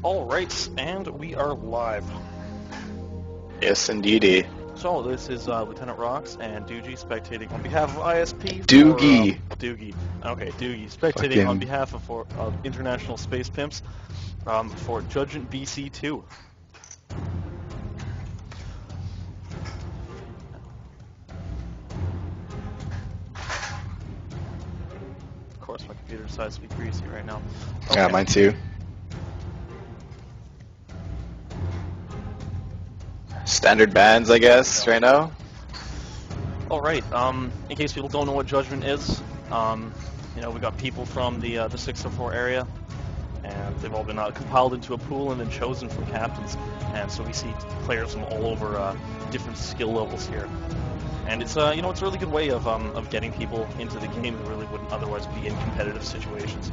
Alright, and we are live. Yes, indeedy. So, this is Lieutenant Rox and Doogie spectating on behalf of ISP Doogie. for... Doogie. Okay, Doogie. Spectating on behalf of International Space Pimps for Judgment BC 2. Of course, my computer decides to be greasy right now. Okay. Yeah, mine too. Standard bands, I guess, right now. Alright, in case people don't know what Judgment is, you know, we got people from the 604 area, and they've all been compiled into a pool and then chosen from captains, and so we see players from all over different skill levels here. And it's you know, it's a really good way of getting people into the game who really wouldn't otherwise be in competitive situations.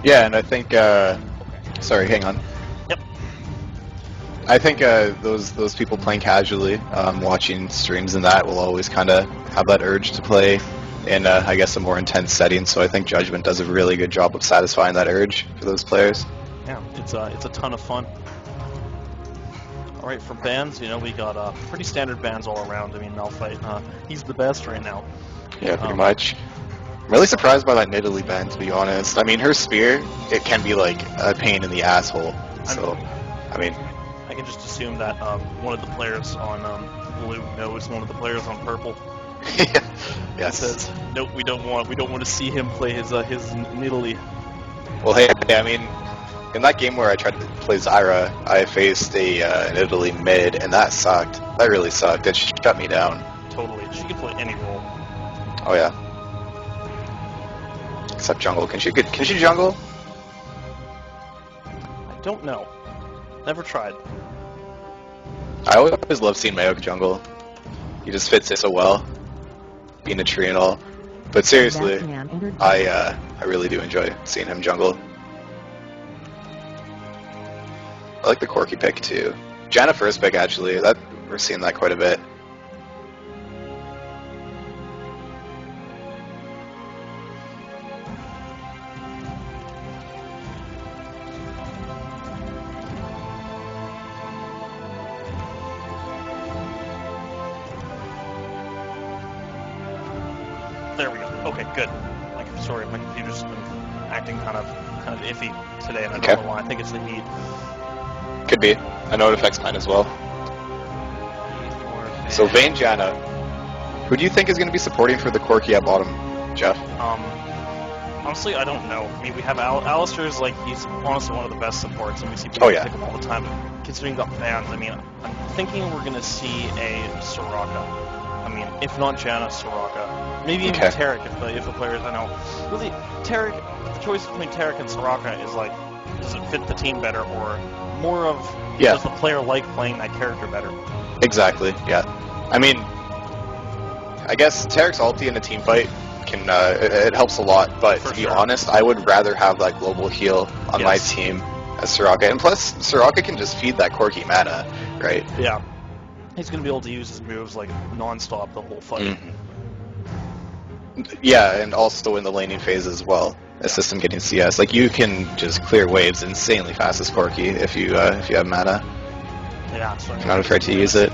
Yeah, and I think, sorry, hang on. Yep. I think those people playing casually, watching streams and that, will always kind of have that urge to play in, I guess, a more intense setting. So I think Judgment does a really good job of satisfying that urge for those players. Yeah, it's a ton of fun. All right, for bans, you know, we got pretty standard bans all around. I mean, Malphite, he's the best right now. Yeah, pretty much. I'm really surprised by that Nidalee ban, to be honest. I mean, her spear, it can be like a pain in the asshole. So, I mean, I can just assume that one of the players on blue knows one of the players on purple. Yes. Says, nope, we don't want to see him play his Nidalee. Well, hey, I mean, in that game where I tried to play Zyra, I faced an Italy mid, and that sucked. That really sucked. It shut me down. Totally. She can play any role. Oh yeah. Except jungle. Can she jungle? I don't know. Never tried. I always love seeing Mayok jungle. He just fits it so well, being a tree and all. But seriously, I really do enjoy seeing him jungle. I like the Corki pick too. Janna first pick actually. That we're seeing that quite a bit. There we go. Okay, good. Sorry, my computer's been acting kind of iffy today, and I don't know why. I think it's the heat. Could be. I know it affects mine as well. So Vayne Janna, who do you think is going to be supporting for the Corki at bottom, Jeff? Honestly, I don't know. I mean, we have Alistair's like, he's honestly one of the best supports, and we see people pick him all the time. Considering the bans, I mean, I'm thinking we're going to see a Soraka. I mean, if not Janna, Soraka. Maybe even Taric if the players, I know. Really, Taric, the choice between Taric and Soraka is like, does it fit the team better, or more of, does the player like playing that character better? Exactly, yeah. I mean, I guess Taric's ulti in a team fight can, it helps a lot, but to be honest, I would rather have that global heal on my team as Soraka. And plus, Soraka can just feed that Corki mana, right? Yeah. He's going to be able to use his moves like non-stop the whole fight. Yeah, and also in the laning phase as well. Assist him getting CS. Like, you can just clear waves insanely fast as Corki if you have mana. Yeah, I'm not afraid to use it.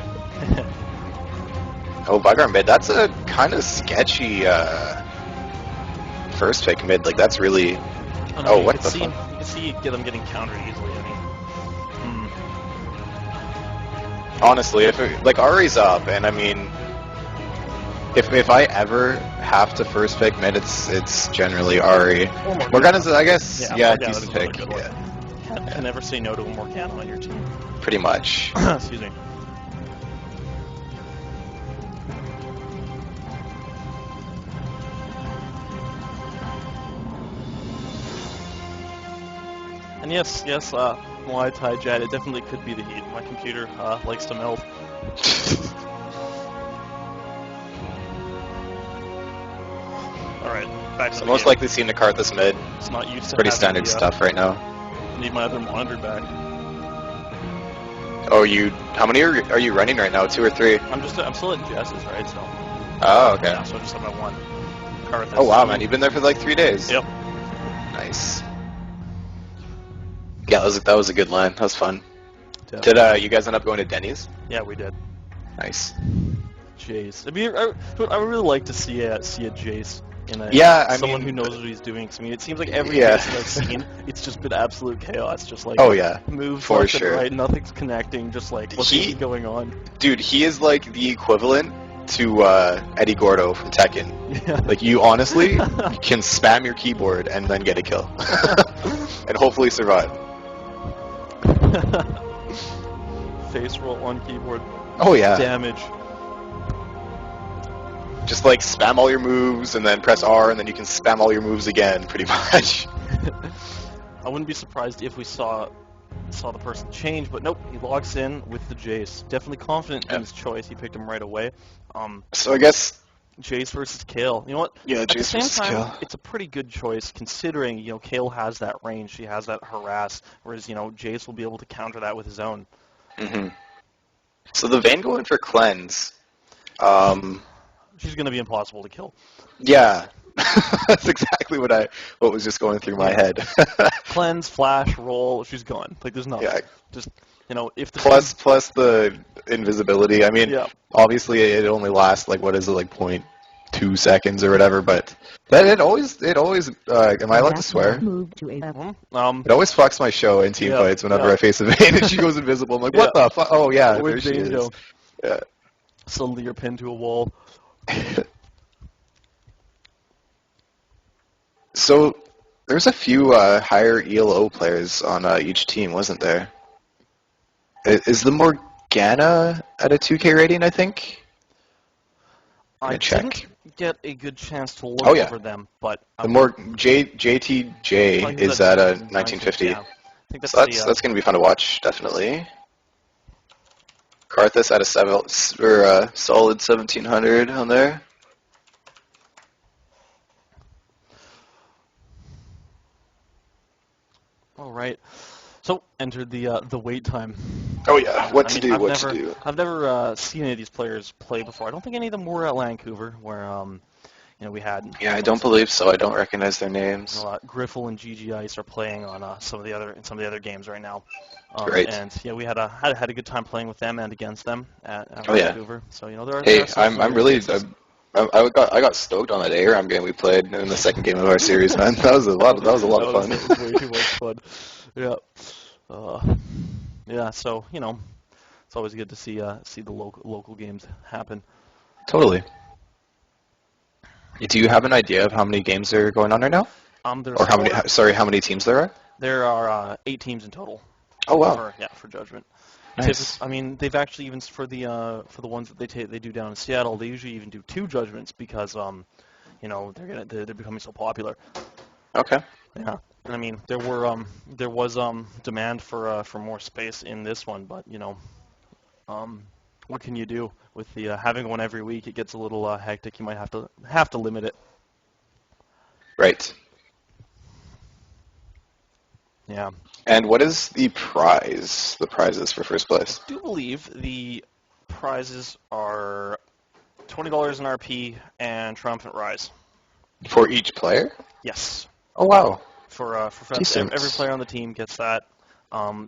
Oh, Vigar mid, that's a kind of sketchy first pick mid. Like, that's really... Oh, what the fuck? You can see them getting countered easily, I mean. Honestly, if like Ahri's up, and I mean, if I ever have to first pick mid, it's generally Ahri. Morgana's, I guess, decent pick. Can never say no to a Morgana on your team. Pretty much. Excuse me. And yes, Muay Thai Jet, it definitely could be the heat. My computer likes to melt. Alright, back to the most likely seen to cart this mid. It's not used to pretty standard stuff right now. Need my other monitor back. Oh, how many are you running right now? 2 or 3? I'm still at Jess's, right? So. Oh, okay. Yeah, so I just have my one. Oh wow, man, you've been there for like 3 days. Yep. Nice. Yeah, that was a good line. That was fun. Definitely. Did you guys end up going to Denny's? Yeah, we did. Nice. Jace. I mean, I would really like to see a Jace in someone who knows what he's doing. 'Cause, I mean, it seems like every Jace that I've seen, it's just been absolute chaos. Just like moves for left sure. and right, nothing's connecting. Just like what's going on. Dude, he is like the equivalent to Eddie Gordo from Teknn. Yeah. Like you honestly can spam your keyboard and then get a kill, and hopefully survive. Face roll on keyboard. Oh yeah. Damage. Just like spam all your moves and then press R and then you can spam all your moves again, pretty much. I wouldn't be surprised if we saw the person change, but nope, he logs in with the Jace. Definitely confident in his choice. He picked him right away. So I guess Jace versus Kayle. You know what? Yeah, At the Jace same versus time, Kayle. it's a pretty good choice considering Kayle has that range. She has that harass, whereas Jace will be able to counter that with his own. Mm-hmm. So the Vayne going for cleanse. She's going to be impossible to kill. Yeah, that's exactly what was just going through my head. Cleanse, flash, roll. She's gone. Like there's nothing. Yeah. Just if the plus the invisibility. I mean, obviously it only lasts like what is it, like 0.2 seconds or whatever. But it always. Am I allowed to swear? It always fucks my show in team fights whenever I face a Vayne and she goes invisible. I'm like, what the fuck? Oh yeah, there she is. Yeah. Suddenly you're pinned to a wall. So there's a few higher ELO players on each team, wasn't there? Is the Morgana at a 2K rating, I think? I didn't get a good chance to look over them, but the JTJ is at a 1950. Yeah. I think that's going to be fun to watch, definitely. Karthus at a solid 1700 on there. All right. So entered the wait time. Oh yeah, what to do? I've never seen any of these players play before. I don't think any of them were at Vancouver, where we had. Yeah, I don't believe so. I don't recognize their names. Griffle and GG Ice are playing on some of the other games right now. Great. And yeah, we had a good time playing with them and against them at Vancouver. So there are. Hey, I got stoked on that ARAM game we played in the second game of our series, man. That was a lot of fun. That was way too much fun. Yeah. Yeah. So it's always good to see the local games happen. Totally. Do you have an idea of how many games are going on right now? Or how many teams there are? There are 8 teams in total. Oh wow. For Judgment. Nice. I mean, they've actually even for the ones that they do down in Seattle, they usually even do 2 Judgments because they're becoming so popular. Okay. Yeah. I mean, there was demand for more space in this one, but what can you do with the having one every week? It gets a little hectic. You might have to limit it. Right. Yeah. And what is the prize? The prizes for first place? I do believe the prizes are $20 in RP and Triumphant Rise. For each player? Yes. Oh wow. For every player on the team gets that.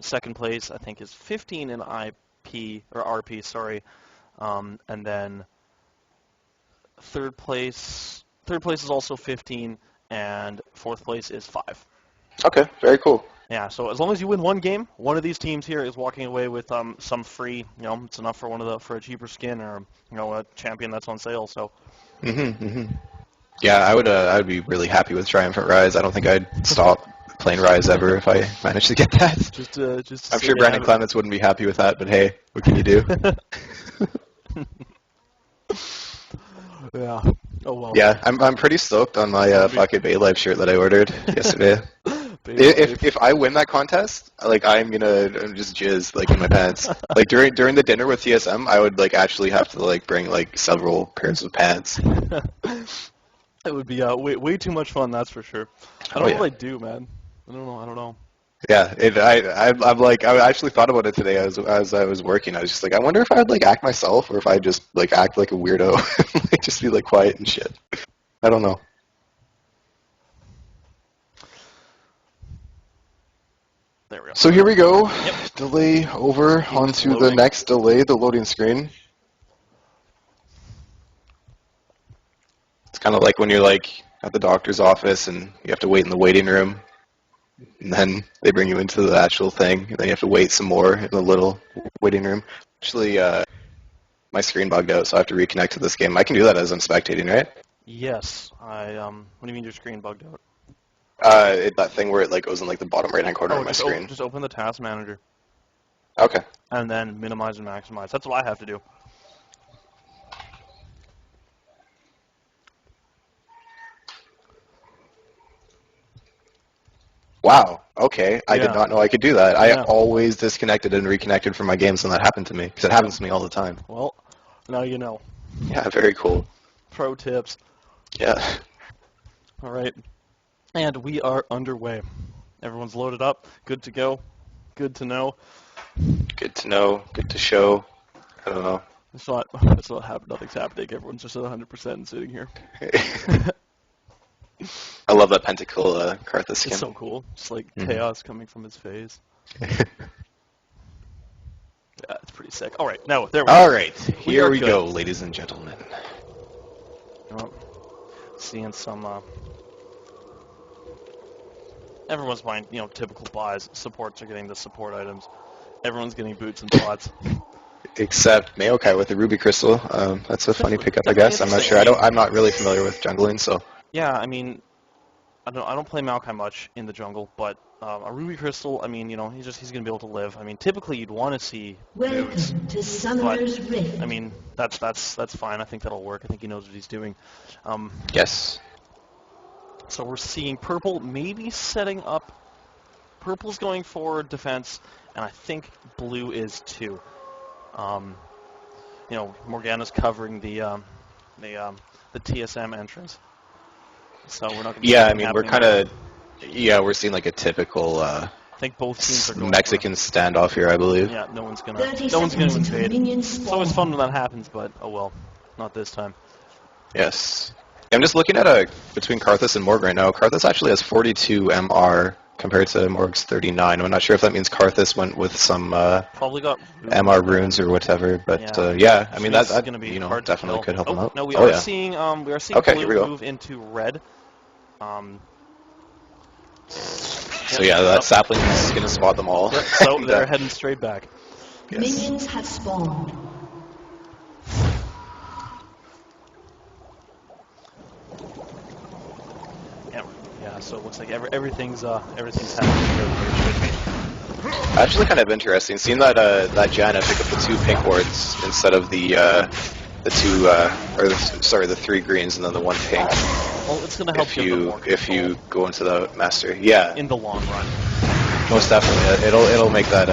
Second place I think is 15 in IP or RP, sorry. And then third place is also 15 and fourth place is 5. Okay, very cool. Yeah, so as long as you win one game, one of these teams here is walking away with some free. It's enough for for a cheaper skin or a champion that's on sale. So. Yeah, I would be really happy with Triumphant Rise. I don't think I'd stop playing Rise ever if I managed to get that. Just I'm sure Brandon Clements wouldn't be happy with that, but hey, what can you do? Yeah. Oh well. Yeah, I'm pretty stoked on my fucking Vaeliant shirt that I ordered yesterday. If I win that contest, like I'm just jizz like in my pants. Like during the dinner with TSM, I would like actually have to like bring like several pairs of pants. It would be way too much fun, that's for sure. I don't know what I'd do, man. I don't know. Yeah, I'm like I actually thought about it today as I was working. I was just like, I wonder if I'd like act myself or if I'd just like act like a weirdo, like just be like quiet and shit. I don't know. There we go. So here we go. Yep. Delay over onto the next delay, the loading screen. It's kind of like when you're like at the doctor's office and you have to wait in the waiting room. And then they bring you into the actual thing, and then you have to wait some more in the little waiting room. Actually, my screen bugged out, so I have to reconnect to this game. I can do that as I'm spectating, right? Yes. What do you mean your screen bugged out? That thing where it like goes in like the bottom right-hand corner of my screen. Just open the task manager. Okay. And then minimize and maximize. That's what I have to do. Wow. Okay. I did not know I could do that. I Yeah. always disconnected and reconnected from my games when that happened to me, because it happens to me all the time. Well, now you know. Yeah, very cool. Pro tips. Yeah. All right. And we are underway. Everyone's loaded up. Good to go. Good to know. Good to know. Good to show. I don't know. It's not nothing's happening. Everyone's just at 100% and sitting here. I love that Pentacle Karthus skin. It's so cool. Just like chaos coming from his face. Yeah, it's pretty sick. All right, now there we go. All right, here we go, ladies and gentlemen. Oh, seeing some. Everyone's buying, typical buys. Supports are getting the support items. Everyone's getting boots and pots. Except Maokai with the Ruby Crystal. That's a funny pickup, I guess. I'm not sure. I'm not really familiar with jungling, so. Yeah, I mean, I don't play Maokai much in the jungle, but a Ruby Crystal, I mean, he's gonna be able to live. I mean, typically you'd want to see boots, to Summoner's but Rift. I mean, that's fine. I think that'll work. I think he knows what he's doing. Yes. So we're seeing purple maybe setting up. Purple's going for defense, and I think blue is too. Morgana's covering the TSM entrance. So we're not. Yeah, I mean, we're kind of. Yeah, we're seeing like a typical. I think both teams are going Mexican standoff here, I believe. Yeah, no one's gonna invade. It's always fun when that happens, but oh well, not this time. Yes. I'm just looking at between Karthus and Morg right now. Karthus actually has 42 MR compared to Morg's 39. I'm not sure if that means Karthus went with some probably got MR runes or whatever, but yeah, I mean that gonna be hard definitely could help him out. No, we are seeing blue move into red. So yeah, that sapling is gonna spot them all. Yep, so they're heading straight back. Yes. Minions have spawned. Yeah, so it looks like everything's happening here where it should be. Actually, kind of interesting seeing that Janna pick up the 2 pink wards instead of the 3 greens and then the 1 pink. Well, it's gonna help if you go into the master. Yeah. In the long run. Most definitely, it'll make that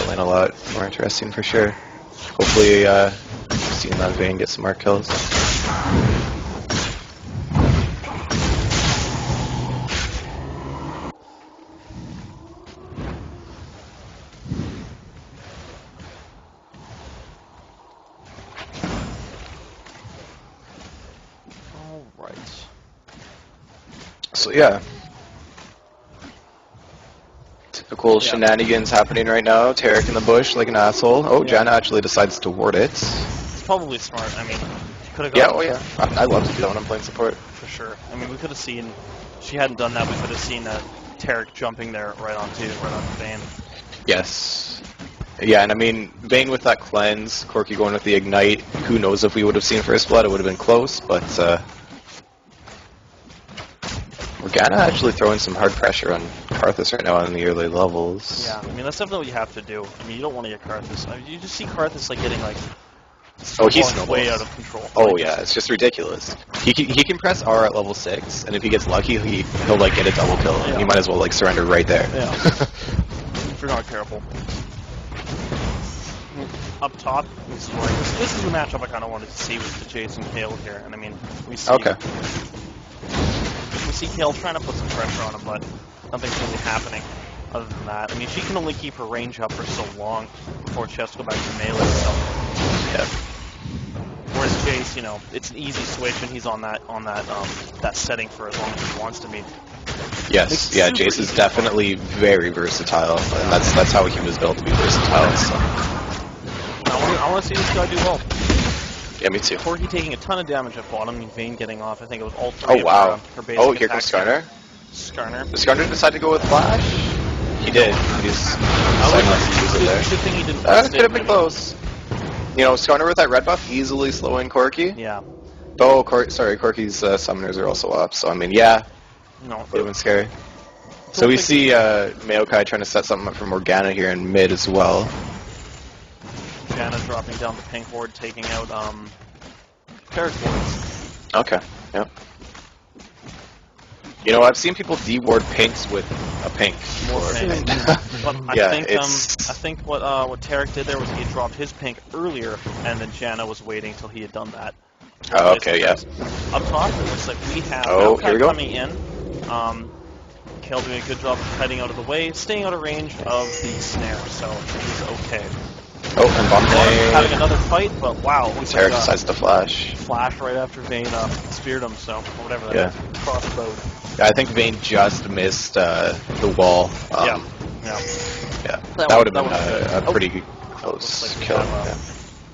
lane a lot more interesting for sure. Hopefully, seeing that Vayne get some more kills. So yeah, typical shenanigans happening right now. Tarek in the bush like an asshole. Oh, Janna actually decides to ward it. It's probably smart. I mean, could have gone. Yeah, oh yeah. I love to do that when I'm playing support. For sure. I mean, we could have seen. If she hadn't done that, we could have seen Tarek jumping there right onto Vayne. Yes. Yeah, and I mean, Vayne with that cleanse, Corki going with the ignite. Who knows if we would have seen first blood? It would have been close, but. Morgana actually throwing some hard pressure on Karthus right now on the early levels. Yeah, I mean that's definitely what you have to do. I mean you don't want to get Karthus. I mean, you just see Karthus like getting like he's way out of control. Oh like, yeah, it's just ridiculous. He can press R at level 6, and if he gets lucky, he'll like get a double kill, and you might as well like surrender right there. Yeah. If you're not careful. Up top, this is the matchup I kind of wanted to see with the Jace and Kayle here, and I mean we see. Okay. We see Kayle trying to put some pressure on him, but nothing's really happening other than that. I mean, she can only keep her range up for so long before she has to go back to melee, so... Yeah. Whereas Jace, it's an easy switch, and he's on that setting for as long as he wants to be. Yes, yeah, Jace is definitely very versatile, and that's how he was built to be versatile. So. I want to see this guy do well. Yeah, me too. Corki taking a ton of damage at bottom, and Vayne getting off. I think it was all Oh three wow! of her basic Oh, here comes attacks. Skarner. Did Skarner decide to go with Flash? He did. He's decided not to use it there. Good thing he didn't. That could have been close. You know, Skarner with that red buff easily slowing Corki. Yeah. Oh, sorry, Corki's summoners are also up, so I mean, yeah. No. Would have been scary. So we see Maokai trying to set something up for Morgana here in mid as well. Janna dropping down the pink ward, taking out Terek's wards. Okay, yep. You know, I've seen people de-ward pinks with a pink. But I think what Terek did there was he had dropped his pink earlier, and then Janna was waiting till he had done that. Oh, okay, yeah. Up top, it looks like we have Maokai coming in. Kale doing a good job of cutting out of the way, staying out of range of the snare, so he's okay. Oh, and Bombay having another fight, but wow. Terek decides to flash. Flash right after Vayne speared him, so whatever that is. Crossbowed. Yeah, I think Vayne just missed the wall. Yeah. That would have been a pretty close kill.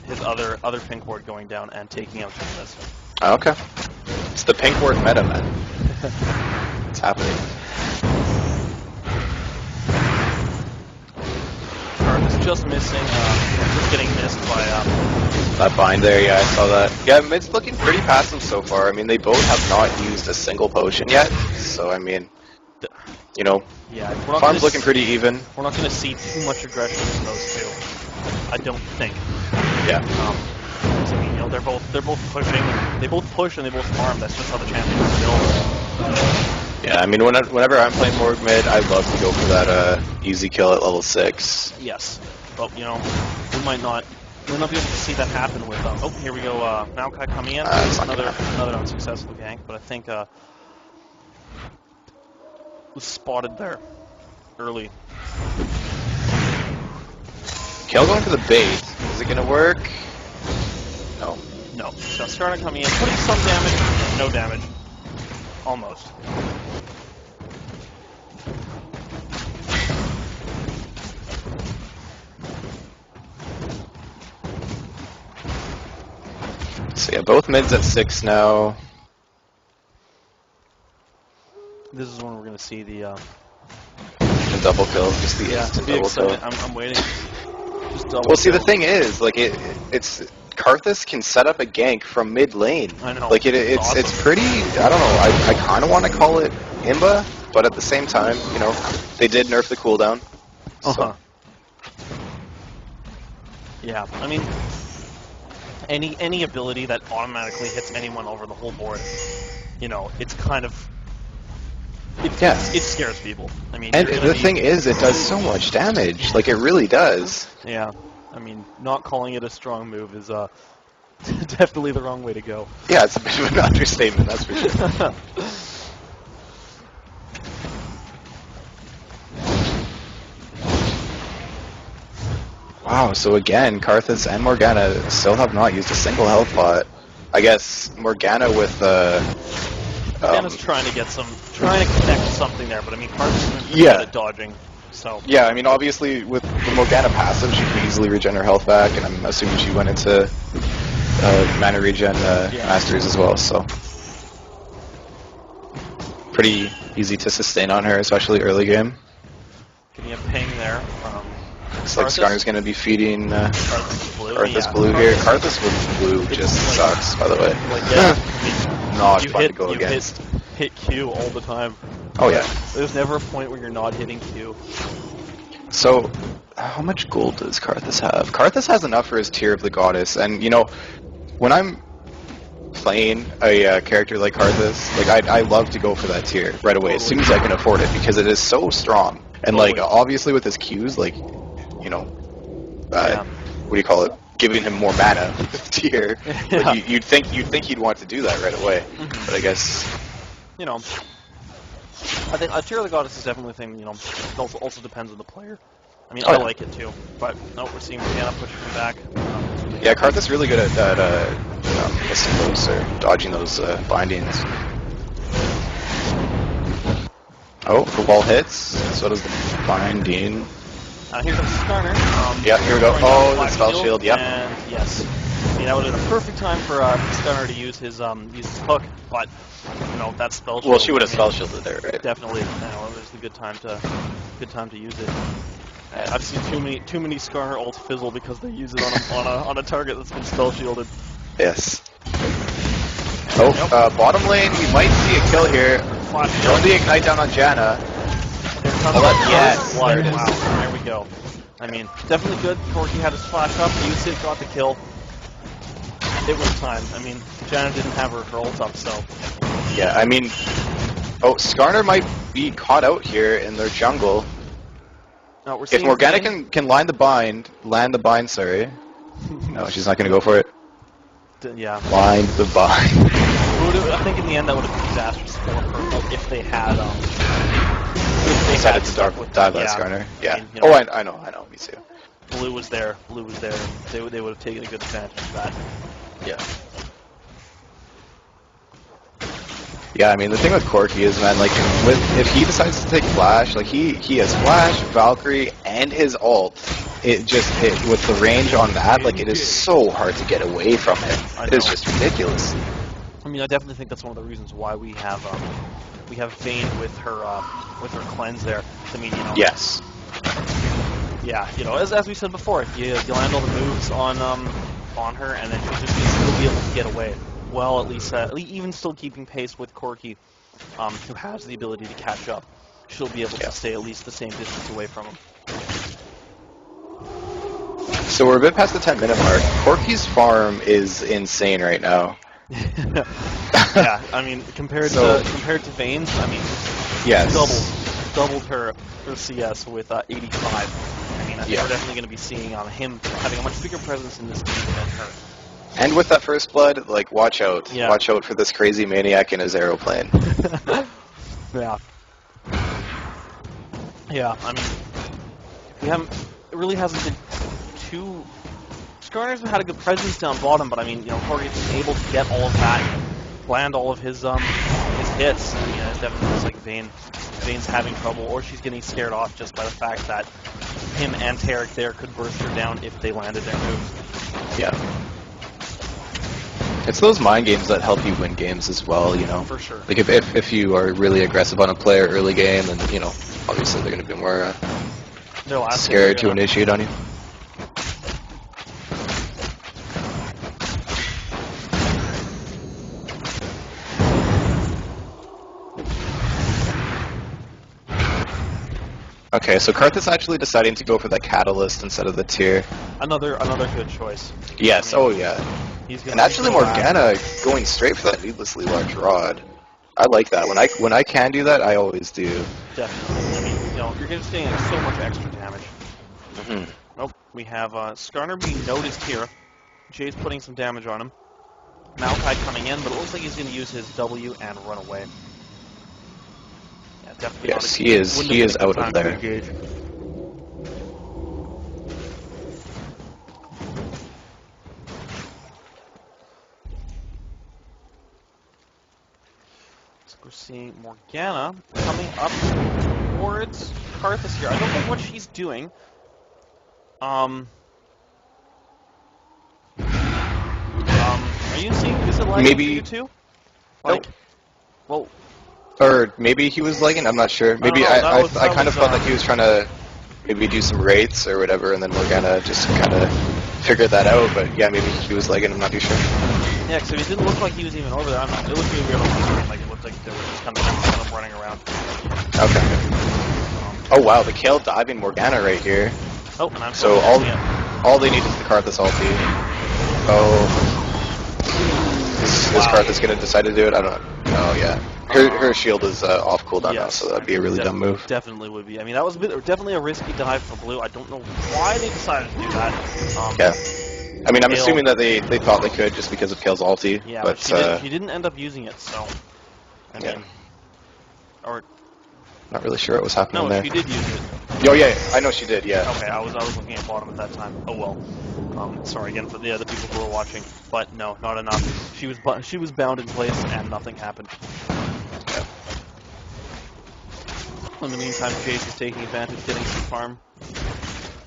His other pink ward going down and taking out this. Oh, okay. It's the pink ward meta, man. It's happening. It's just missing, just getting missed by that bind there. Yeah, I saw that. Yeah, mid's looking pretty passive so far. I mean, they both have not used a single potion yet, so I mean, you know, farm's looking pretty even. We're not going to see too much aggression from those two, I don't think. Yeah. I mean, you know, they're both pushing. They both push and they both farm. That's just how the champions build. Yeah, I mean, whenever I'm playing more mid, I love to go for that easy kill at level 6. Yes, but you know, we might not be able to see that happen with. Oh, here we go. Maokai coming in. Another unsuccessful gank, but I think was spotted there early. Kale going for the bait. Is it gonna work? No. No. So Skarner coming in, putting some damage, no damage. Almost. So yeah, both mids at 6 now. This is when we're going to see the double kill, just the instant double kill. I'm waiting. Just double well, see, the thing is, like it's Karthus can set up a gank from mid lane. I know. Like it's awesome. It's pretty. I don't know. I kind of want to call it Imba, but at the same time, you know, they did nerf the cooldown. So. Yeah, I mean, any ability that automatically hits anyone over the whole board, you know, it's kind of. It scares people. I mean, and the thing is, it does so much damage. Like, it really does. Yeah. I mean, not calling it a strong move is definitely the wrong way to go. Yeah, it's a bit of an understatement, that's for sure. Wow, so again, Karthus and Morgana still have not used a single health pot. I guess Morgana with Morgana's trying to connect something there, but I mean, Karthus is good at dodging. So. Yeah, I mean, obviously, with the Morgana passive, she can easily regen her health back, and I'm assuming she went into mana regen masters as well, so. Pretty easy to sustain on her, especially early game. Getting a ping there. Looks like Skarner's going to be feeding Karthus blue here. Karthus with blue just sucks, by the way. Like, not fun to go against. Hit Q all the time. Oh yeah. There's never a point where you're not hitting Q. So, how much gold does Karthus have? Karthus has enough for his tier of the goddess, and you know, when I'm playing a character like Karthus, like I love to go for that tier right away as soon as I can afford it because it is so strong. And like obviously with his Qs, like you know, what do you call it? Giving him more mana with the tier. Like, you'd think he'd want to do that right away, but I guess you know. I think a tier of the goddess is definitely a thing, you know, it also depends on the player. I mean, I like it too, but no, we're seeing Morgana pushing him back. Yeah, Karthus really good at that, missing those or dodging those bindings. Oh, the wall hits. So does the Fine Dean. Here comes Skarner. Yeah, here we go. Oh, the spell shield. Yep. And yes, I mean, that would have been a perfect time for Skarner to use his hook, but you know that spell shield. Well, she would have spell shielded there, right? Definitely. You know, it was a good time to use it. I've seen too many Skarner ults fizzle because they use it on a target that's been spell shielded. Yes. Oh, nope. Bottom lane, we might see a kill here. Throwing the ignite down on Janna. Yes. Wow, there we go. I mean, definitely good. Corki had his flash up, used it, got the kill. It was time. I mean, Janna didn't have her ult up, so. Yeah, I mean, Skarner might be caught out here in their jungle. No, if Morgana can land the bind, sorry. No, she's not going to go for it. Yeah. Blind the bind. I think in the end that would have been disastrous for her if they had decided to dive that Skarner. Yeah. I mean, you know, I know, me too. Blue was there. They would have taken a good advantage of that. Yeah. Yeah, I mean the thing with Corki is, man, like if he decides to take Flash, like he has Flash, Valkyrie, and his ult. With the range on that, like it is so hard to get away from him. It is just ridiculous. I mean, I definitely think that's one of the reasons why we have Vayne with her cleanse there. I mean, you know. Yes. Yeah, you know, as we said before, you land all the moves on her, and then she'll be able to get away. Well, at least even still keeping pace with Corki, who has the ability to catch up. She'll be able to stay at least the same distance away from him. So we're a bit past the 10-minute mark. Corki's farm is insane right now. Yeah, I mean, compared to Vayne's, I mean, yes, doubled her CS with 85. I mean, we're definitely going to be seeing him having a much bigger presence in this game than her. And with that first blood, like, watch out. Yeah. Watch out for this crazy maniac in his aeroplane. Yeah. Yeah, I mean, it really hasn't been too... Skarner's had a good presence down bottom, but I mean, you know, Corki's been able to get all of that, land all of his hits. I mean, it definitely looks like Vayne's having trouble, or she's getting scared off just by the fact that him and Tarek there could burst her down if they landed their moves. Yeah. It's those mind games that help you win games as well, you know? For sure. Like, if you are really aggressive on a player early game, then, you know, obviously they're going to be more scared to initiate on you. Okay, so Karth is actually deciding to go for the Catalyst instead of the Tier. Another good choice. Yes, I mean, and actually Morgana going straight for that needlessly large rod. I like that. When I can do that, I always do. Definitely. I mean, you know, you're just getting so much extra damage. Mm-hmm. Nope. We have Skarner being noticed here. Jay's putting some damage on him. Maokai coming in, but it looks like he's going to use his W and run away. Yeah, definitely. Yes, he is. He is out of there. We're seeing Morgana coming up towards Karthus here. I don't know what she's doing. Are you seeing? Is it lagging for you too? Like, well, or maybe he was lagging. I'm not sure. Maybe I kind of thought that he was trying to maybe do some rates or whatever, and then Morgana just kind of figured that out. But yeah, maybe he was lagging. I'm not too sure. Yeah, because it didn't look like he was even over there. It looked really weird on the screen. Like it looked like they were just kind of running around. Okay. Oh wow, the Kale diving Morgana right here. Oh, and I'm so all they need is the Karthus ulti. Oh. Is Karthus going to decide to do it? I don't know. Oh, yeah. Her shield is off cooldown now, so that'd be a really dumb move. Definitely would be. I mean, that was definitely a risky dive for Blue. I don't know why they decided to do that. Yeah. I mean, I'm assuming that they thought they could just because of Kale's ulti. Yeah, but she didn't end up using it, so... I mean... Or... Not really sure what was happening there. No, she did use it. Oh, yeah, I know she did, yeah. Okay, I was looking at bottom at that time. Oh, well. Sorry again for the other people who were watching. But no, not enough. She was bound in place and nothing happened. Yeah. In the meantime, Jace is taking advantage, getting some farm,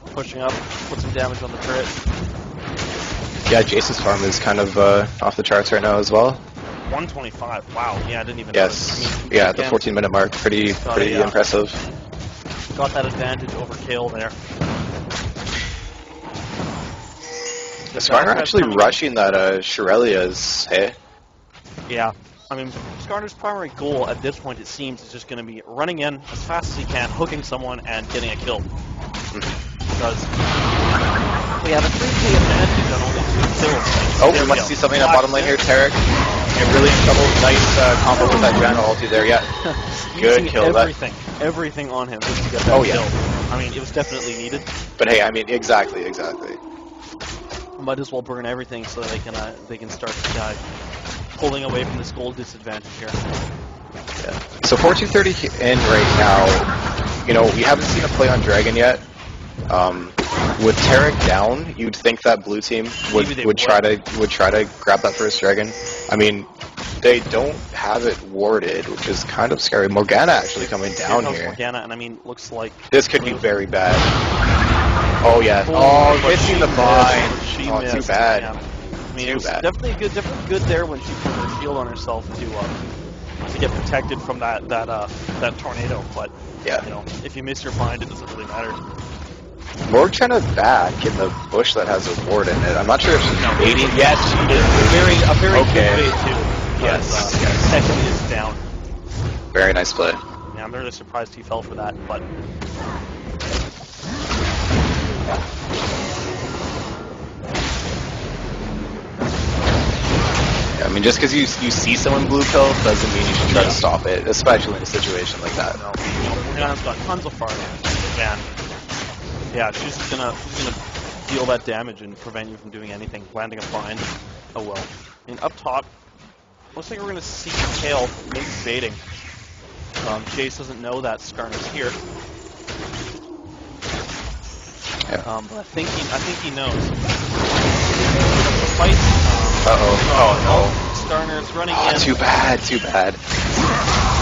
pushing up, put some damage on the turret. Yeah, Jace's farm is kind of off the charts right now as well. 125. Wow. Yeah, I didn't even. Yes. Notice. I mean, yeah, the 14-minute mark, pretty impressive. Got that advantage over Kale there. The Skarner actually rushing that Shirelia's, hey? Yeah. I mean, Skarner's primary goal at this point, it seems, is just going to be running in as fast as he can, hooking someone, and getting a kill. Because we have a 3K advantage on only 2 kills. Oh, we must see something at bottom lane here, Tarek. And really trouble, nice combo with that General ulti there, yeah. Good kill. Everything on him just to get that kill. I mean, it was definitely needed. But hey, I mean, exactly. Might as well burn everything so they can start pulling away from this gold disadvantage here. Yeah. So 1430 in right now, you know, we haven't seen a play on Dragon yet. With Tarek down, you'd think that blue team would try to grab that first Dragon. I mean, they don't have it warded, which is kind of scary. Morgana actually coming down here. Morgana, and I mean, looks like this could be very bad. Oh yeah. Oh, missing the bind. Oh, too bad. Yeah. I mean, it was definitely good there when she put her shield on herself to get protected from that tornado. But yeah, you know, if you miss your bind, it doesn't really matter. Morg trying to back in the bush that has a ward in it. I'm not sure if she's baiting. Yes, she did. A very good bait too. Yes. Teknn is down. Very nice play. Yeah, I'm really surprised he fell for that, but. Yeah, I mean, just because you see someone blue pill doesn't mean you should try to stop it, especially in a situation like that. No, Morgana's got tons of farm, and yeah, she's gonna deal that damage and prevent you from doing anything, landing a bind. Oh well. I mean, up top, looks like we're gonna see Kale maybe baiting. Jace doesn't know that Skarner's here. Yeah. But I think he knows. The fight. Oh no. Skarner's running in. Too bad.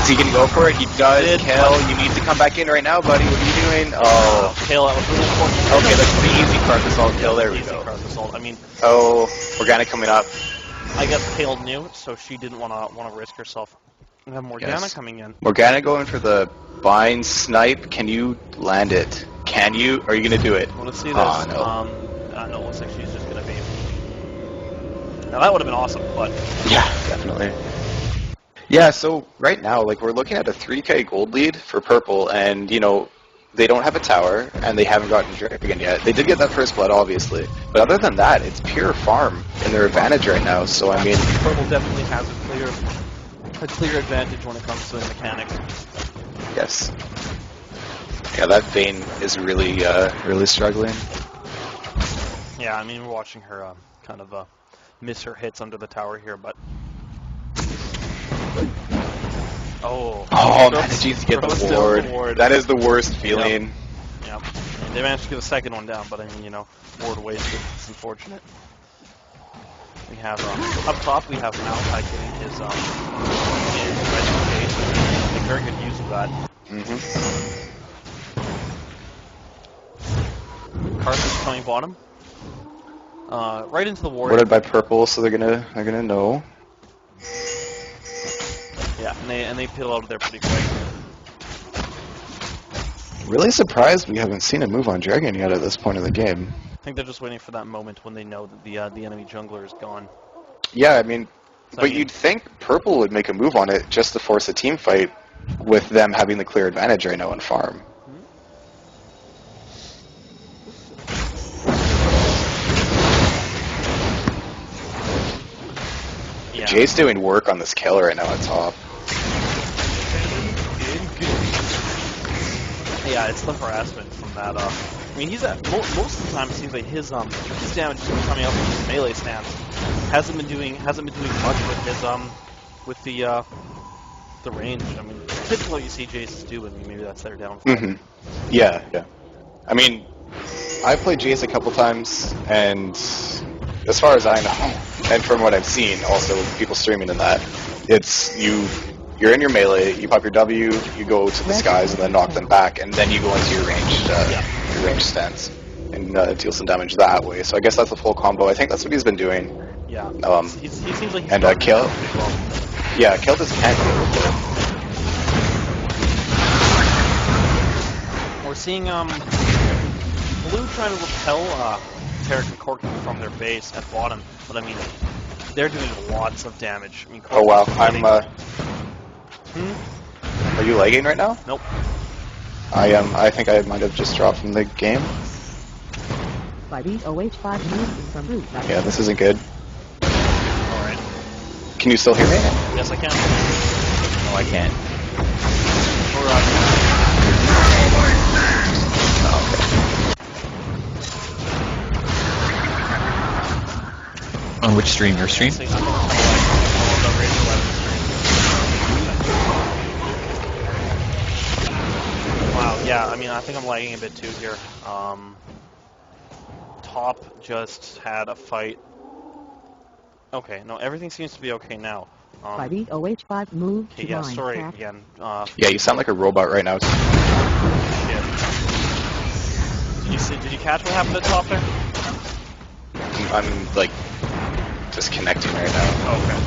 Is he gonna go for it? He does. Kale, you need to come back in right now, buddy. What are you doing? Oh. Kale, that was really important. Okay, that's the easy Karth assault kill. There we go. Easy Karth assault. I mean. Oh, Morgana coming up. I guess Kale knew, so she didn't want to risk herself. We have Morgana coming in. Morgana going for the bind snipe. Can you land it? Can you? Are you gonna do it? Let's see this. Oh no. No, it looks like she's just gonna be. Now that would have been awesome, but. Yeah, definitely. Yeah, so right now, like, we're looking at a 3K gold lead for Purple, and, you know, they don't have a tower, and they haven't gotten Dragon yet. They did get that first blood, obviously, but other than that, it's pure farm in their advantage right now, so, I mean... Purple definitely has a clear advantage when it comes to the mechanics. Yes. Yeah, that Vayne is really, really struggling. Yeah, I mean, we're watching her kind of miss her hits under the tower here, but... Oh, manages to get the ward. That is the worst feeling. Yep. They managed to get a second one down, but I mean, you know, ward wasted. It's unfortunate. We have up top. We have Malachi getting his education. Make very good use of that. Karth is coming bottom. Right into the ward. Warded by Purple, so they're gonna know. Yeah, and they peel out of there pretty quick. Really surprised we haven't seen a move on Dragon yet at this point in the game. I think they're just waiting for that moment when they know that the enemy jungler is gone. Yeah, I mean, but you'd think Purple would make a move on it just to force a team fight with them having the clear advantage right now on farm. Yeah. Jay's doing work on this killer right now on top. Yeah, it's the harassment from that. I mean, he's at most of the time. It seems like his damage is coming up with his melee stance. Hasn't been doing much with his the range. I mean, typically what you see Jace do. I mean, maybe that's their downfall. Yeah. I mean, I've played Jace a couple times, and as far as I know, and from what I've seen, also people streaming in that, it's you you're in your melee, you pop your W, you go to the skies and then knock them back, and then you go into your ranged stance and deal some damage that way. So I guess that's a full combo. I think that's what he's been doing. Yeah. He seems like he's and Kill. Well. Yeah, Kill just can't deal with it. We're seeing Blue trying to repel Tarek and Corky from their base at bottom, but I mean, they're doing lots of damage. I mean, oh wow, I'm. Are you lagging right now? Nope. I am. I think I might have just dropped from the game. Yeah, this isn't good. All right. Can you still hear me? Yes, I can. No, I can't. On which stream? Your stream? Wow, yeah, I mean, I think I'm lagging a bit too here. Top just had a fight. Okay, no, everything seems to be okay now. 5 move okay, yeah, sorry again. Yeah, you sound like a robot right now. Did you catch what happened at top there? I'm like disconnecting right now. Okay.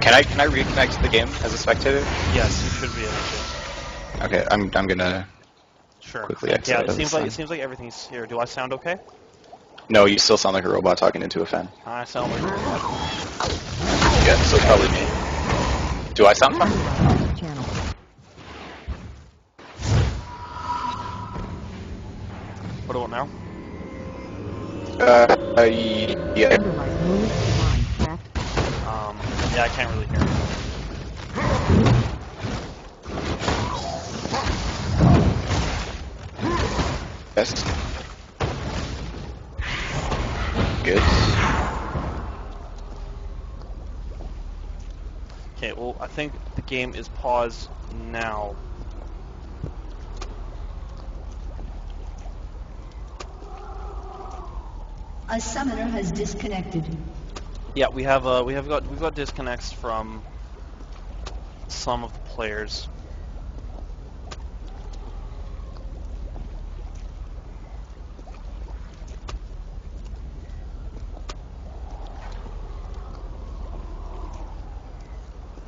Can I reconnect to the game as a spectator? Yes, you should be able to. Okay, I'm gonna quickly exit. Yeah, it seems like everything's here. Do I sound okay? No, you still sound like a robot talking into a fan. I sound like a robot. Yeah, so it's probably me. Do I sound fine? What about now? Yeah. Yeah, I can't really hear. Yes. Good. Okay, well, I think the game is paused now. A summoner has disconnected. Yeah, we've got disconnects from some of the players.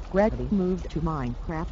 Gravity moved to Minecraft.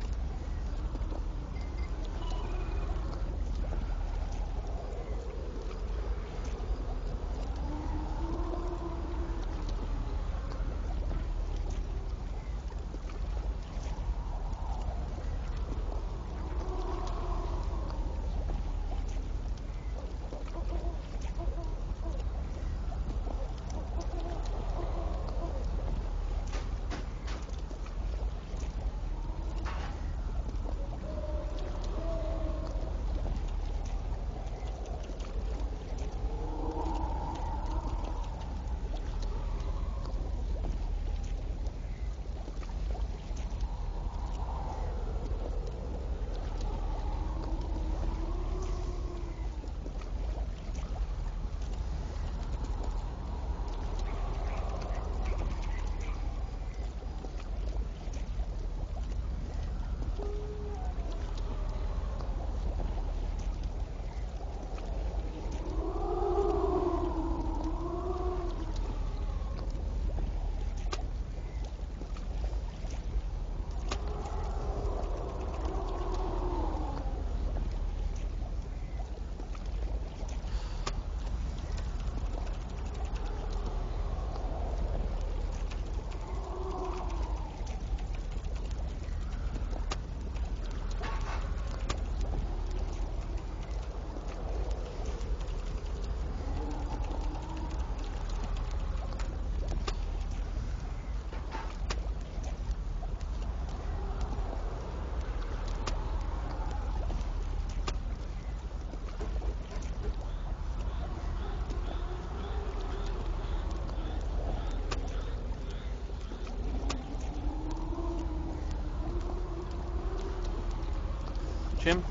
Jim?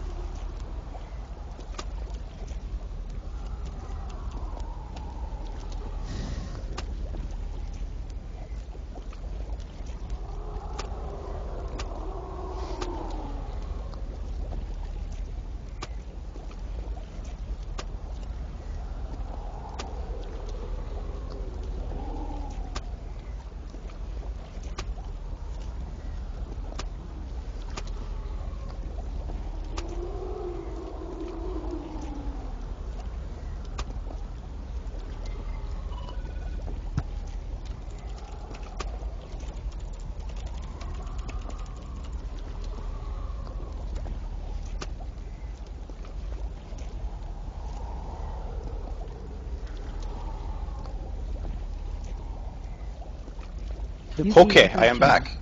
Okay, I am back.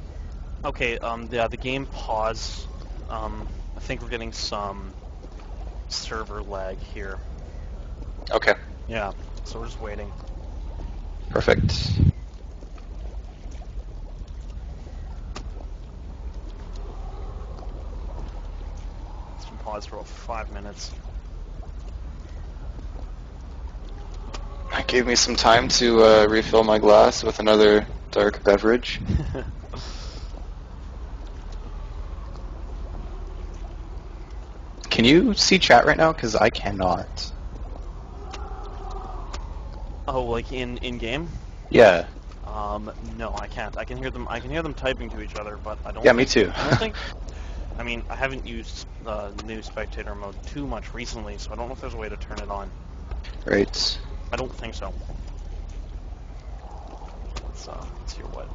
Okay, the game paused. I think we're getting some server lag here. Okay. Yeah, so we're just waiting. Perfect. It's been paused for about 5 minutes. That gave me some time to refill my glass with another dark beverage. Can you see chat right now? Because I cannot. Oh, like in game? Yeah. No, I can't. I can hear them. I can hear them typing to each other, but I don't. Yeah, me too. I don't think. I mean, I haven't used new spectator mode too much recently, so I don't know if there's a way to turn it on. Right. I don't think so. Let's hear what.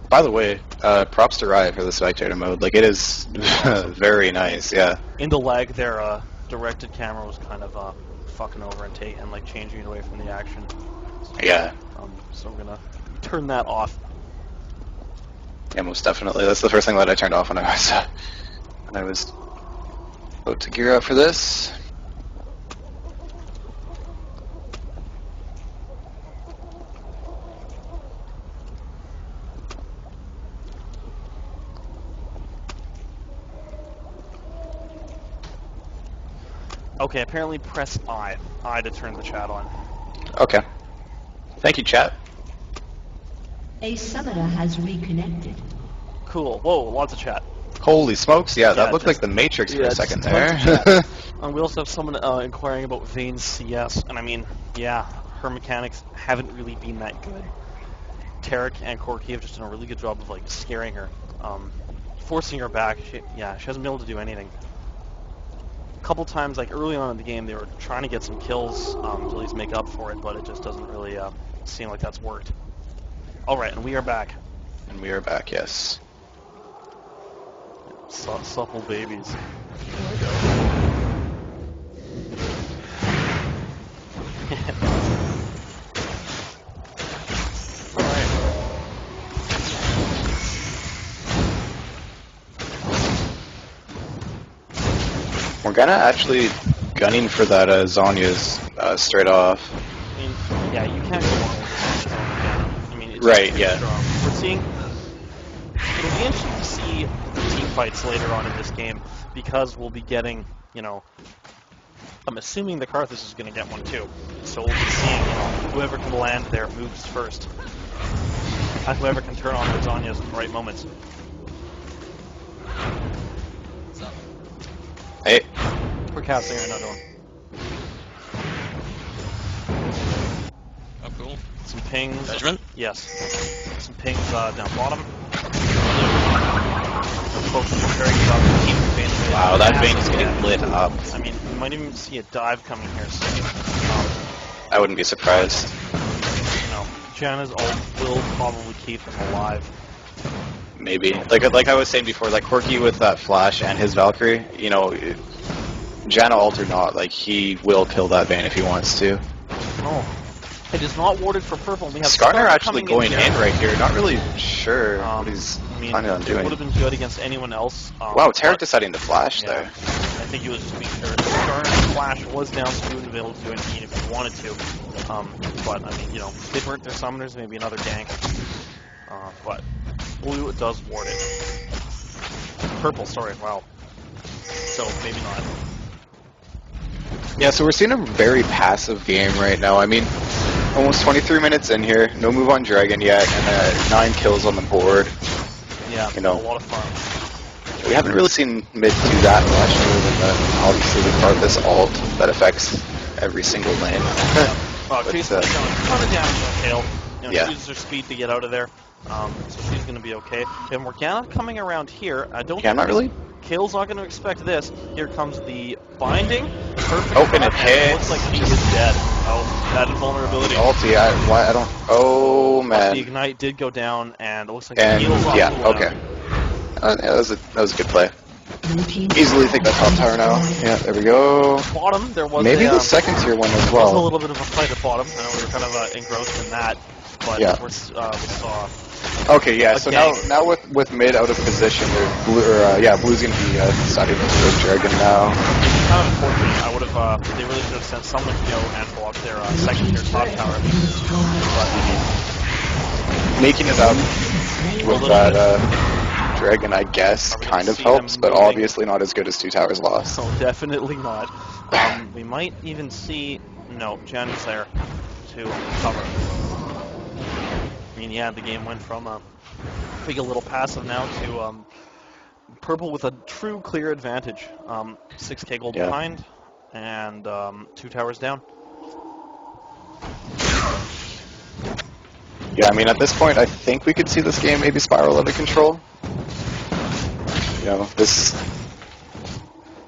By the way, props to Riot for the spectator mode. Like, it is very nice, yeah. In the lag, their directed camera was kind of fucking over and like changing it away from the action. Yeah. So we're gonna turn that off. Yeah, most definitely. That's the first thing that I turned off when I was about to gear up for this. Okay, apparently press I to turn the chat on. Okay. Thank you, chat. A summoner has reconnected. Cool. Whoa, lots of chat. Holy smokes, yeah, that looked just- like the Matrix for a second tons there. of chat. We also have someone inquiring about Vane's CS, and I mean, yeah, her mechanics haven't really been that good. Tarek and Corky have just done a really good job of like scaring her, forcing her back. She hasn't been able to do anything. A couple times, like early on in the game, they were trying to get some kills to at least make up for it, but it just doesn't really seem like that's worked. All right, and we are back. And we are back, yes. Supple babies. Morgana actually gunning for that Zonya's straight off. I mean, yeah, you can't go wrong with this. I mean, it's Right, pretty yeah. strong. We're seeing. It'll be interesting to see the team fights later on in this game because we'll be getting, you know, I'm assuming the Karthus is going to get one too. So we'll be seeing, whoever can land there moves first. And whoever can turn on their Zonyas at the right moments. Hey. We're casting right now, Dylan. Oh, cool. Some pings. Judgment? Yes. Some pings down bottom. Wow, that vein is getting lit up. I mean, we might even see a dive coming here soon. I wouldn't be surprised. Janna's ult will probably keep him alive. Maybe. Like I was saying before, like Corky with that flash and his Valkyrie, Janna ult or not, like he will kill that Vayne if he wants to. Oh. It is not warded for purple. We have Skarner actually coming going in right here, not really sure what he's planning on It doing. would have been good against anyone else. Wow, Tarek deciding to flash Yeah. there. I think he was just being sure. Skarner's flash was down, so he would have been able to do anything if he wanted to. But, I mean, they burnt their summoners, maybe another gank. But blue does ward it. Purple, sorry, wow. So, maybe not. Yeah, so we're seeing a very passive game right now. I mean, almost 23 minutes in here, no move on Dragon yet, and 9 kills on the board. Yeah, a lot of fun. We haven't really seen mid do that much, other than obviously the Karthus ult that affects every single lane. Chase done a ton of damage on Kale. Yeah. She uses her speed to get out of there, so she's going to be okay. We have Morgana coming around here. I don't. Yeah, not really. Kale's not going to expect this. Here comes the binding. Perfect. Oh, and it shot, hits. Looks like she is dead. Oh, that invulnerability. Ulti, I don't. Oh man. The ignite did go down, and it looks like And the heals off yeah, the way okay. Yeah, that was a good play. Blue team Easily take that top tower now. Yeah, there we go. Bottom, there was Maybe a, the second tier one as was a well. little bit of a fight at bottom. I know we were kind of engrossed in that. but Yeah. we saw. Okay, yeah. So gang. now with mid out of position, blue's gonna be starting to go Dragon now. It's kind of unfortunate. I would have. They really should have sent someone to go and block their second tier top tower. But Making it up with that Dragon, I guess, kind of helps, but obviously not as good as 2 towers lost. so definitely not. We might even see Jen's there to cover. I mean, yeah, the game went from being a little passive now to purple with a true clear advantage. 6k gold behind and 2 towers down. Yeah, I mean, at this point, I think we could see this game maybe spiral out of control. This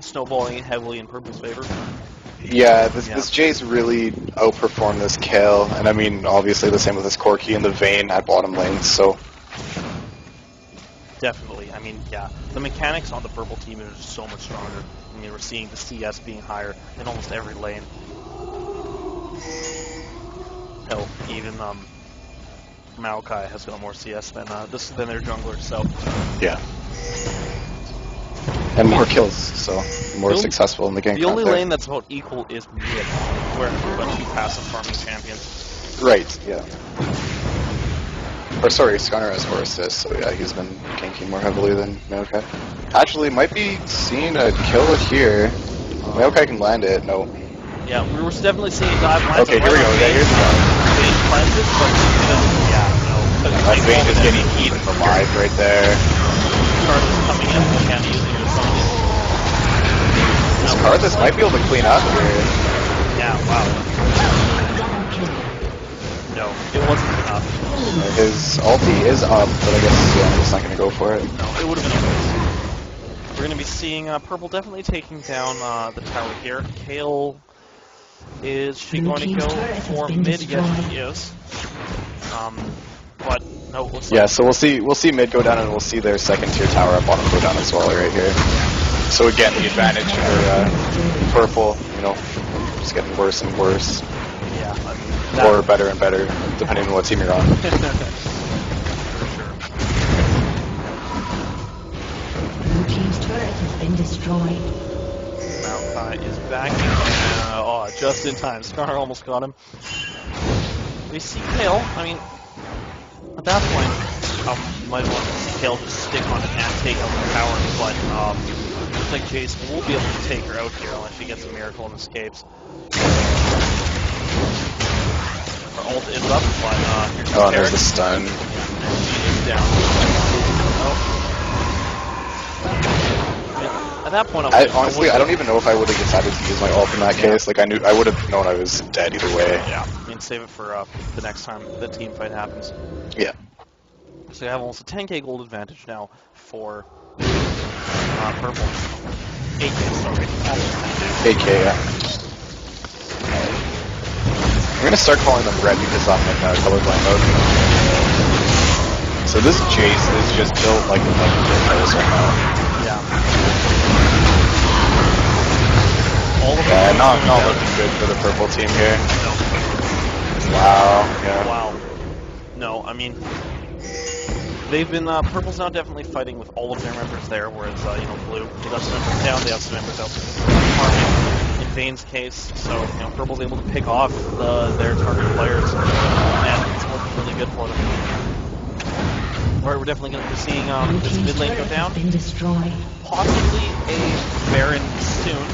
Snowballing heavily in purple's favor. Yeah, this Jace really outperformed this Kale, and I mean, obviously the same with this Corki and the Vayne at bottom lane, so... Definitely. I mean, yeah, the mechanics on the purple team are just so much stronger. I mean, we're seeing the CS being higher in almost every lane. Hell, even Maokai has got more CS than their jungler, so... Yeah. And more kills, so more successful in the game. The only lane that's about equal is mid, where we've got 2 passive farming champions. Right, yeah. Or sorry, Skarner has 4 assists, so yeah, he's been ganking more heavily than Maokai. Actually, might be seeing a kill here. Maokai can land it, no. Yeah, we were definitely seeing dive lands. Okay, here we go, yeah, here's the one. Vayne planted, but That Vayne is getting eaten alive right there. Karthus coming in, again using the summon. Karthus might be able to clean up here. Yeah, wow. No, it wasn't enough. His ulti is up, but I guess I'm just not going to go for it. No, it would have been a waste. We're going to be seeing purple definitely taking down the tower here. Kale, is she going to go for mid? Yes, she is. But no, looks like so we'll see mid go down, and we'll see their second tier tower at bottom go down as well right here. So again, the advantage for purple, just getting worse and worse. Yeah, I mean, or better and better, depending on what team you're on. For sure. Blue team's turret has been destroyed. Maokai is back. Just in time. Scar almost got him. We see Kale. I mean, at that point, might want to see Kale just stick on it and take out the tower, but looks like Jace will be able to take her out here unless she gets a miracle and escapes. Her ult is up, but here's there's the stun. And she is down. At that point, honestly, I don't even know if I would have decided to use my ult in that case. Like, I would have known I was dead either way. Yeah, I mean, save it for the next time the team fight happens. Yeah. So you have almost a 10k gold advantage now for purple. 8k, sorry. Almost 10k. 8k, yeah. I'm gonna start calling them red because I'm in colorblind mode. So this Jace is just built like a fucking Paris right now. Yeah. Not looking good for the purple team here. No. Wow, yeah. Wow. No, I mean, they've been, purple's now definitely fighting with all of their members there, whereas, blue, they got some members down, they have some members out farming in Vayne's case, so, purple's able to pick off their target players, and it's working really good for them. Alright, we're definitely going to be seeing this mid lane go down. Possibly a Baron soon,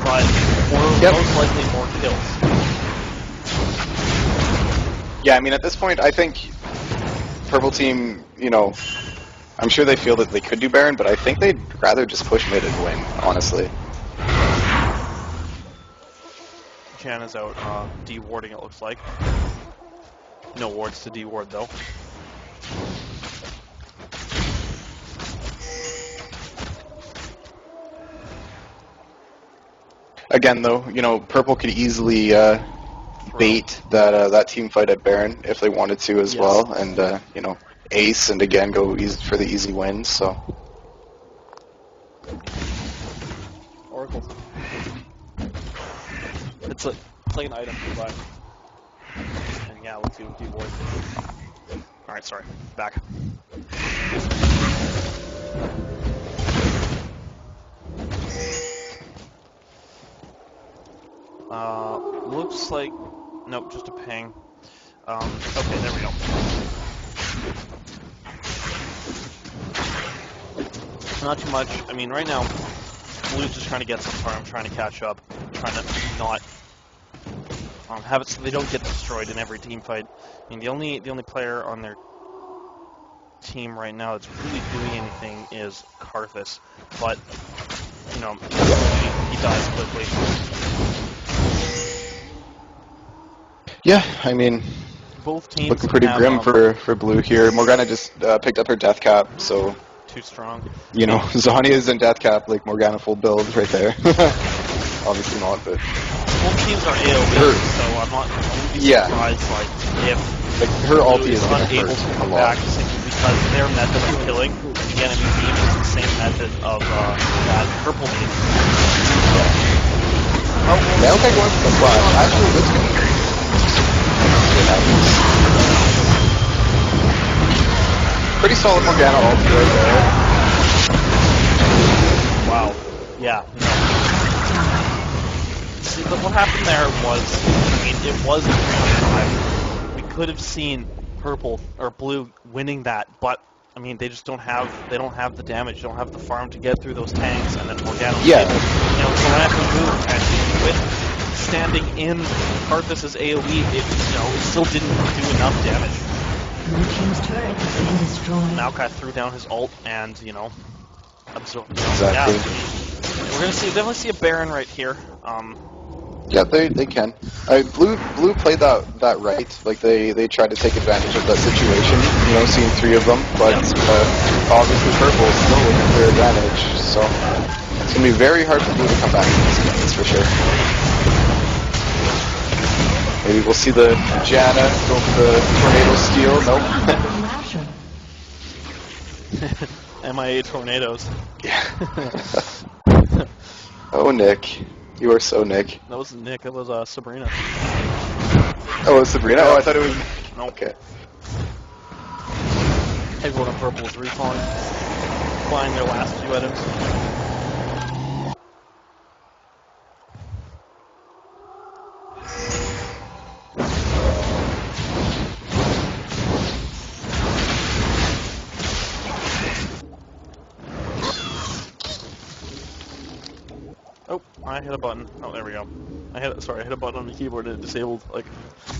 but most likely more kills. Yeah, I mean, at this point, I think purple team, I'm sure they feel that they could do Baron, but I think they'd rather just push mid and win, honestly. Chan is out de-warding, it looks like. No wards to de-ward, though. Again, though, purple could easily bait that team fight at Baron if they wanted to as well, and ace and again go for the easy wins. So Oracle. It's like an item to buy. And Yeah, let's see what D-Boys. Alright, sorry. Back. Looks like... Nope, just a ping. Okay, there we go. Not too much. I mean, right now, Blue's just trying to get some farm, trying to catch up, trying to not have it so they don't get destroyed in every team fight. I mean, the only player on their team right now that's really doing anything is Karthus, but you know, he dies quickly. Yeah, I mean, both teams looking pretty have, grim for Blue here. Morgana just picked up her death cap, so too strong. You know, Zhonya's in death cap, like Morgana full build right there. Obviously not, but both teams are AoE, so I'm not surprised. Like if like her ulti is is unable to come back simply because their method of killing the enemy team is the same method of that purple team. Oh, well, okay, going for the flash. Actually, that's good. Pretty solid Morgana ulti right there. Wow. Yeah. No. See, but what happened there was, I mean, it was a 3-5. We could have seen purple or blue winning that, but I mean, they just don't have the damage, they don't have the farm to get through those tanks, and then Morgana was able, you know, to ramp and move, and with standing in Karthus' AoE, it still didn't do enough damage. Blue team's turret has been destroyed. Maokai threw down his ult, and absorbed. Exactly. Yeah, we're gonna definitely see a Baron right here. Yeah, they can. Blue played that right. Like they tried to take advantage of that situation. You know, seeing 3 of them, but obviously Purple is still looking for advantage. So it's gonna be very hard for Blue to come back in this game. That's for sure. Maybe we'll see the Janna go for the tornado steal. Nope. MIA tornadoes. Yeah. Oh, Nick. You are so Nick. That wasn't Nick, it was Sabrina. Oh, it was Sabrina? Oh, I thought it was... No. Okay. Everyone on purple is recalling, flying their last few items. Oh, I hit a button. Oh, there we go. I hit a button on the keyboard and it disabled, like,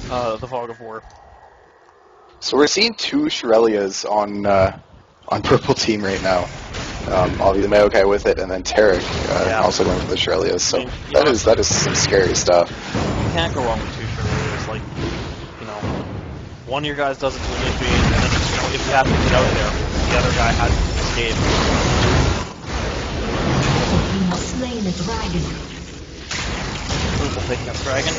the fog of war. So we're seeing 2 Shirelias on purple team right now. Obviously Maokai with it, and then Tarek also going for the Shirelias. So I mean, that is some scary stuff. You can't go wrong with 2 Shirelias. Like, you know, one of your guys doesn't initiate, and then if you have to get out there, the other guy has to escape. Slain the dragon. Purple taking that dragon.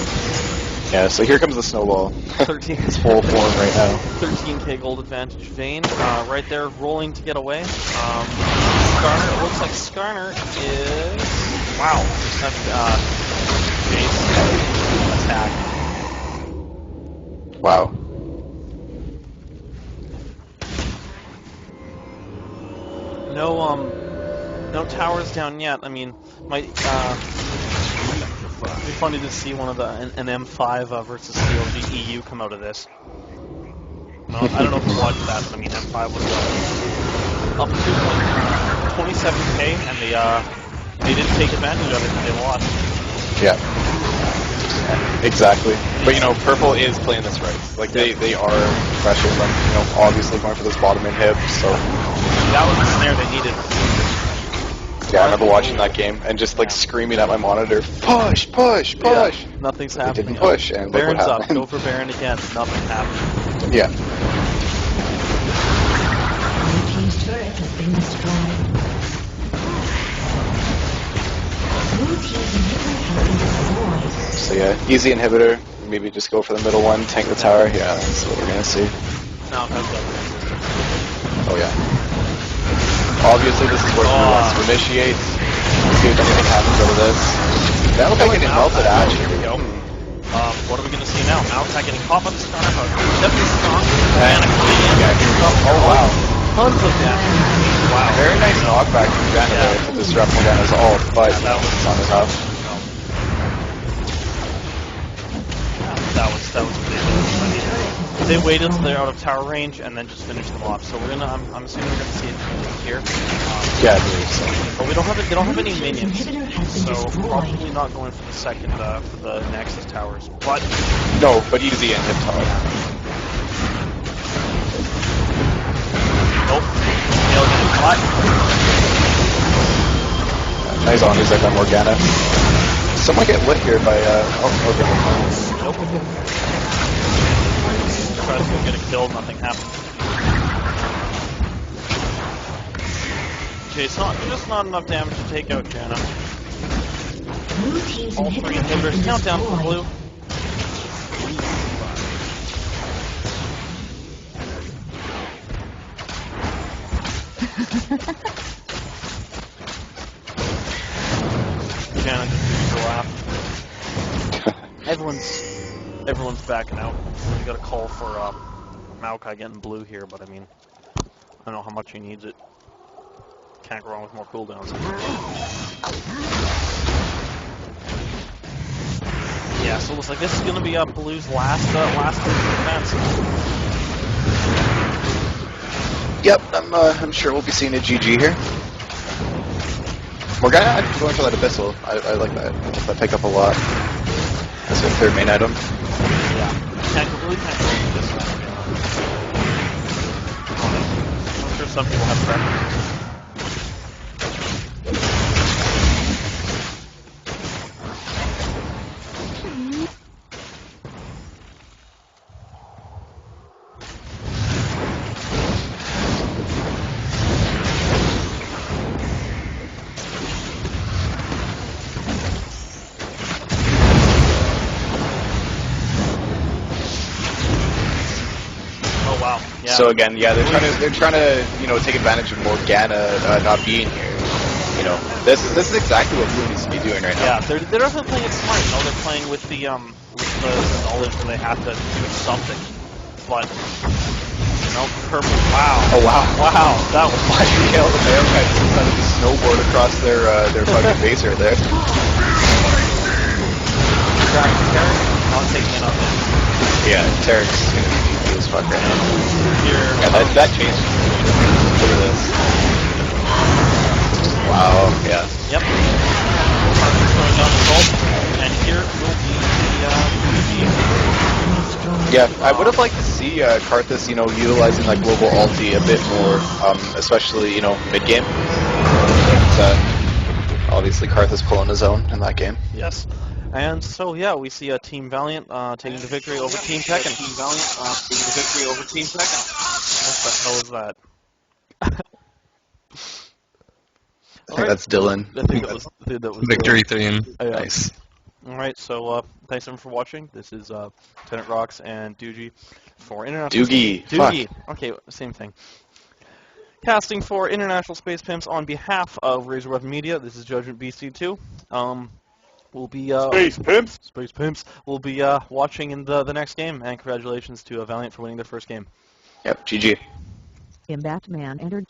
Yeah, so here comes the snowball. 13. It's full form right now. 13k gold advantage. Vayne, right there, rolling to get away. Skarner, it looks like Skarner is... Wow. Such base attack. Wow. No towers down yet. I mean, it'd be funny to see one of an M5 versus CLG EU come out of this. Well, I don't know if you watched that, but I mean, M5 was up to 27k, and they didn't take advantage of it, and they lost. Yeah. Exactly. But you know, Purple is playing this right. Like they are pressuring them. You know, obviously going for this bottom inhib. So that was the snare they needed. Yeah, I remember watching that game and just like screaming at my monitor, push, push, push. Yeah, nothing's happening. They didn't push, and Baron's look what up. happened. Go for Baron again. Nothing happened. Yeah. Blue team's turret has been destroyed. Blue team's inhibitor has been destroyed. So yeah, easy inhibitor. Maybe just go for the middle one, tank the tower. Yeah, that's what we're gonna see. No, Oh yeah. Obviously, this is where he wants to initiate. See if anything happens out of this. That'll make it melted actually. Here we go. What are we going to see now? Malachi getting caught by the star hug. Definitely strong. And oh wow. Tons of damage. Wow. Very nice knockback from Janna there to disrupt Morgana's ult, but that was not enough. That was ridiculous. I mean, they waited until they're out of tower range and then just finished them off. So we're gonna, I'm assuming we're gonna see it here. Yeah, I believe so. But they don't have any minions, so probably not going for the second, for the Nexus towers. But no, but easy in hip tower. Nope. Nail getting caught. Nice on his by Morgana. Someone get lit here by okay. Nope. Tries to get a kill, nothing happened. Okay, it's just not enough damage to take out Janna. All three inhibitors. Countdown for blue. Janna just used to laugh. Everyone's backing out. We got a call for Maokai getting blue here, but I mean, I don't know how much he needs it. Can't go wrong with more cooldowns. Yeah, so it looks like this is going to be Blue's last defense. Yep, I'm sure we'll be seeing a GG here. Morgana going for that Abyssal. I like that. I like that pick up a lot. That's their third main item. Yeah. Can't go with this one. I'm sure some people have preferences. Wow. Yeah. So again, yeah, they're trying to take advantage of Morgana not being here. You know, this is exactly what Blue needs to be doing right now. Yeah, they're definitely playing it smart. You know, they're playing with the knowledge that they have to do something. But purple. Wow. Oh wow. Wow. That was my kill. The Mayo guy decided to snowboard across their fucking base right there. I'll take in on that. Yeah, Tarek's gonna be easy as fuck right now. Yeah, that changed. Look at this. Wow, yeah. Yep. Throwing down the salt, and here will be the Yeah, I would have liked to see Karthus, utilizing that global ulti a bit more, especially, mid-game. But obviously Karthus pulling his own in that game. Yes. And so, yeah, we see Team Vaeliant taking the victory over Team Teknn. Team Vaeliant taking the victory over Team Teknn. What the hell is that? I think that's Dylan. I think that was Victory Dylan. 3 in. Nice. Alright, so thanks everyone for watching. This is Lieutenant Rox and Doogie for International... Doogie. Okay, same thing. Casting for International Space Pimps on behalf of RaiseYourWeaponMedia. This is Judgment BC2. We'll be Space Pimps. We'll be watching in the next game, and congratulations to Vaeliant for winning their first game. Yep, GG. Batman entered